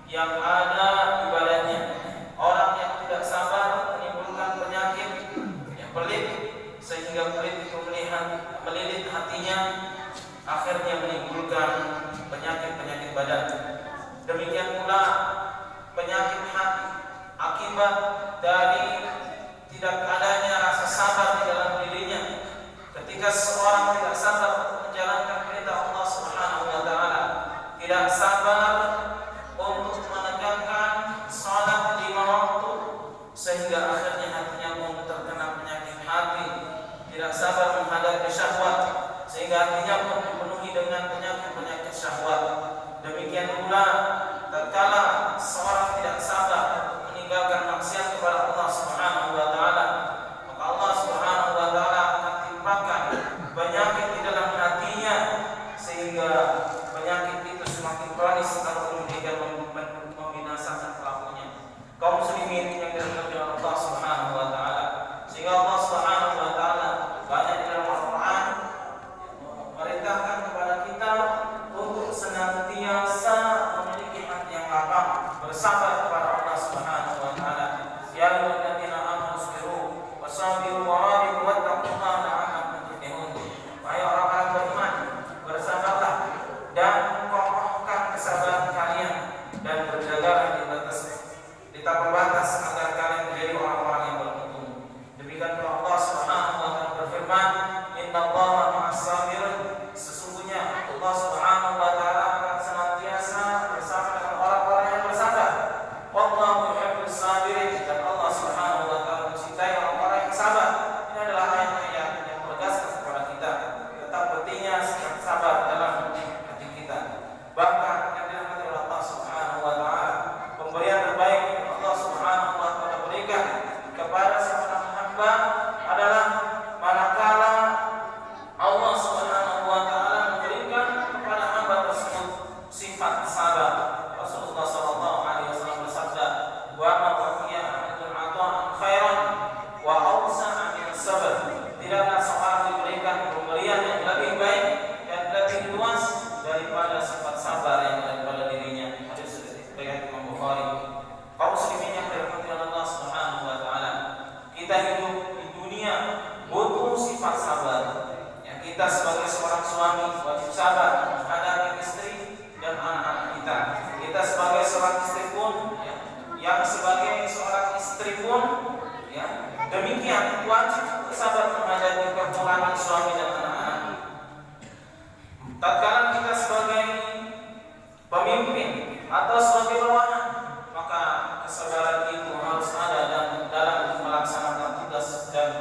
yang ada ibadahnya. Orang yang tidak sabar menimbulkan penyakit yang pelit, sehingga pelit itu melilit hatinya, akhirnya menimbulkan penyakit-penyakit badan. Demikian pula penyakit hati akibat dari tidak adanya rasa sabar di dalam dirinya. Ketika seorang tidak sabar menjalankan perintah Allah Subhanahu wa taala, tidak sabar untuk menegakkan salat 5 waktu, sehingga akhirnya hatinya pun terkena penyakit hati, tidak sabar menghadapi syahwat, sehingga hatinya pun dipenuhi dengan penyakit-penyakit syahwat. Demikian pula tatkala seorang tidak sabar meninggalkan maksiat kepada Allah Subhanahu wa taala, maka Allah Subhanahu wa taala akan timpakan penyakit di dalam hatinya, sehingga penyakit itu semakin kronis atau hingga membinasakan pelakunya. Kaum muslimin yang dirahmati Allah Subhanahu wa taala, sehingga Allah Subhanahu wa taala banyak di dalam Al-Qur'an memerintahkan kepada kita untuk senantiasa memiliki hati yang lapang, bersabar kepada Allah Subhanahu wa taala. Ya ayyuhalladzina amanu sabiru wasabiru warabitu wattaqullaha la'allakum tuflihun. Wahai orang-orang beriman, bersabarlah dan kokohkan kesabaran kalian, dan berjagalah di tanpa batas agar kalian menjadi orang-orang yang beruntung. Demikian pula Allah Subhanahu wa taala berfirman, innallaha ma'as sabirin. Sesungguhnya Allah Subhanahu wa taala akan senantiasa bersama dengan orang-orang yang bersabar. Wallahu yuhibbus sabirin. Dan Allah Subhanahu wa taala mencintai orang-orang yang sabar. Ini adalah ayat-ayat yang menegaskan kepada kita tentang pentingnya sikap sabar dalam hati kita. Bahkan yang dirahmati oleh Allah Subhanahu wa taala, pemberian terbaik yang Allah Subhanahu wa taala berikan kepada seorang hamba adalah manakala Allah Subhanahu wa taala memberikan kepada hamba tersebut sifat sabar. Rasulullah sallallahu alaihi wasallam bersabda, "Wa ma utiya ahadun 'ata'an khairan wa awsa'a min sabr." Tidaklah seorang diberikan pemberian yang lebih baik dan lebih luas daripada sifat sabar yang ada pada dirinya. Hadis riwayat Imam Bukhari. Kaum muslimin yang dirahmati Allah Subhanahu wa taala, kita hidup di dunia butuh sifat sabar. Ya, kita sebagai seorang suami wajib sabar menghadapi istri dan anak-anak kita. Kita sebagai seorang istri pun, ya, yang sebagai seorang istri pun, ya, demikian wajib sabar menghadapi kekurangan suami dan anak-anak. Tatkala kita sebagai pemimpin atau sebagai bawahan, maka kesabaran itu harus ada dalam melaksanakan tugas dan